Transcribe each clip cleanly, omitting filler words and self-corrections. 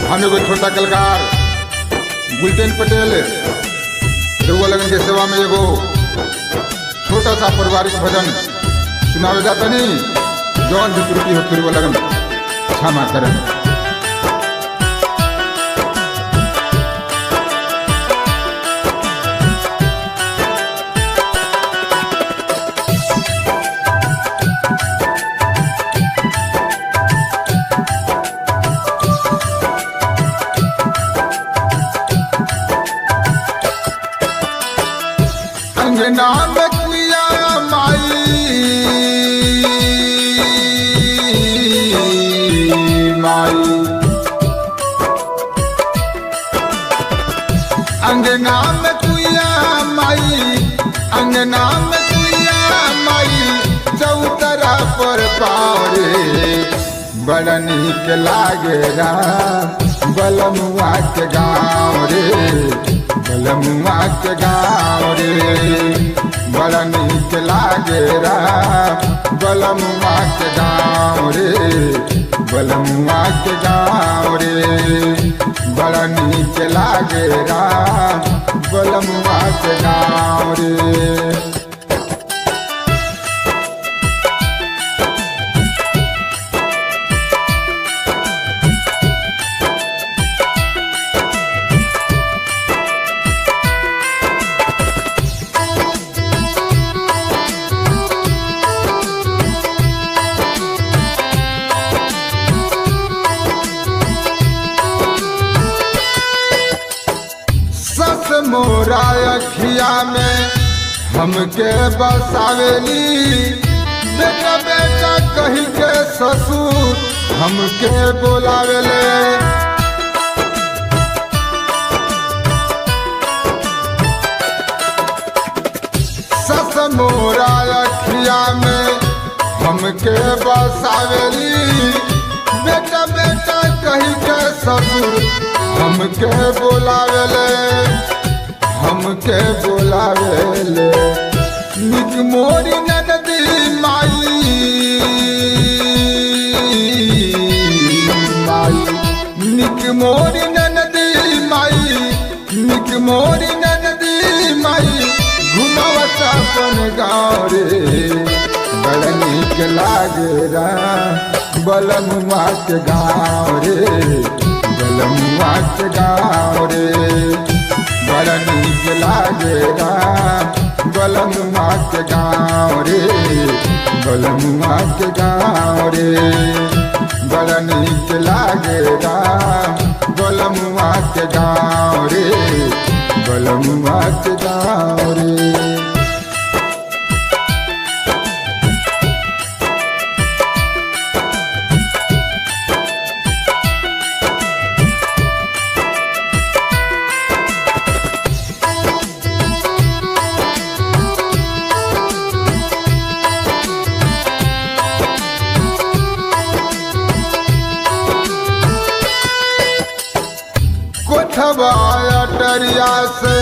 हम एगो छोटा कलाकार गुलटेन पटेल रउआ लगन के सेवा में एगो छोटा सा पारिवारिक भजन सुनावे जातनी। जौन भी त्रुटि हो रउआ लगन क्षमा करें। अंगना में कुइया माई माई, अंगना में कुइया माई, अंगना में कुइया माई, चौतरा पर पारे बड़ा नीक लागे बलमुआ के गाँव रे, बलमुआ के गाँव रे, बड़ा नीक लागे बलमुआ के गाँव रे, बलमुआ के गाँव रे, बड़ा नीक लागे बलमुआ के गाँव रे। मोरा अखिया में हमके बसावेली, बेटा बेटा कही के ससुर हमके बोलावेले। सस मोरा अखिया में हमके बसावेली, बेटा बेटा कही के ससुर हमके बोलावेले, हमके बोलावेले। निक मोरी नदी माई माई, निक मोरी नदी माई, निक मोरी नदी माई, घुमावता अपन गाँव रे, बड़ा नीक लागे बलमुआ के गाँव रे, बलमुआ के गाँव रे, बड़ा नीक लागे बलमुआ के गाँव रे, बलमुआ के गाँव रे, बड़ा नीक लागे बलमुआ के गाँव रे, बलमुआ के गाँव रे। टरिया से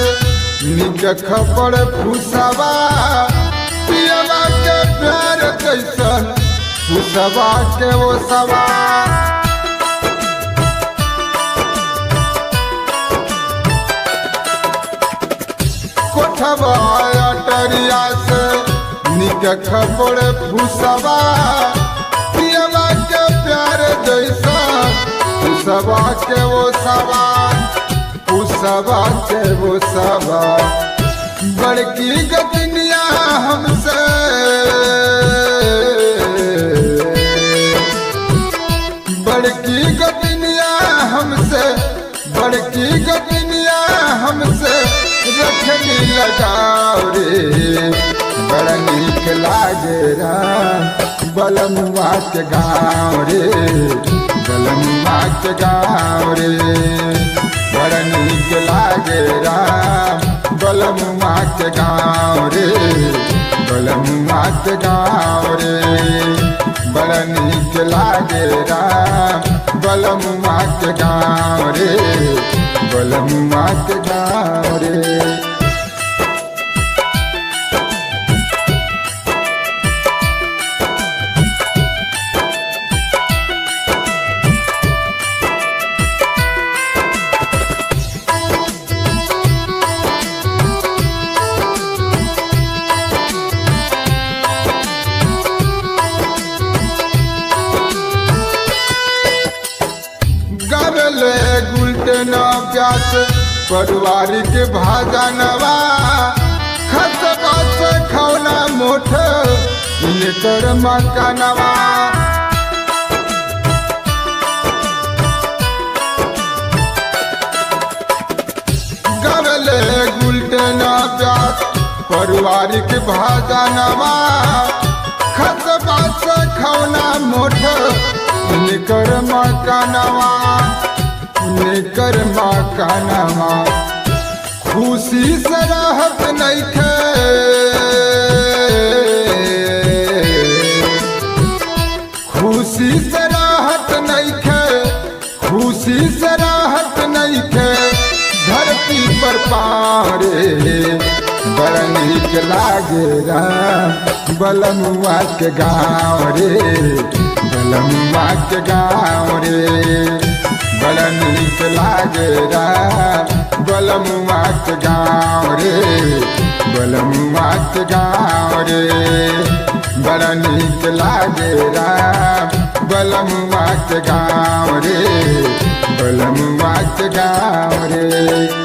निक खबर फुसवा, पियवा के प्यार कैसन फुसवा के वो सवा। कोठवा टरिया से निक खबर फुसवा, पियवा के प्यार जैसन फुसवा के वो सवा, सवा के वो सवा। बड़की गतनिया हमसे बड़की गतनिया हमसे, बड़की गतनिया हमसे रखनी लगाओ रे, बड़ा नीक लागे बलमुआ के गाँव रे, बलमुआ के गाँव रे, बड़ा नीक लागे बलमुआ के गाँव रे, बलमुआ के गाँव रे, बड़ा नीक लागे बलमुआ के गाँव रे, बलमुआ के गाँव रे। गुलटेन प्यास पारिवारिक भाजनवा खसबा से खौना मोठ इनकर मकानवा गवले गुलटेन प्यास पारिवारिक भाजनवा खसबा से खौना मोठ निकर मकानवा निकर मकानवा खुशी से रहत नइखे खुशी से रहत नइखे खुशी से रहत नइखे धरती पर पारे बड़ा नीक लागे बलमुआ के गाँव रे बलमुआ के गाँव रे बड़ा नीक लागे बलमुआ के गाँव रे बलमुआ के गाँव रे बड़ा नीक लागे बलमुआ के गाँव रे बलमुआ के गाँव रे।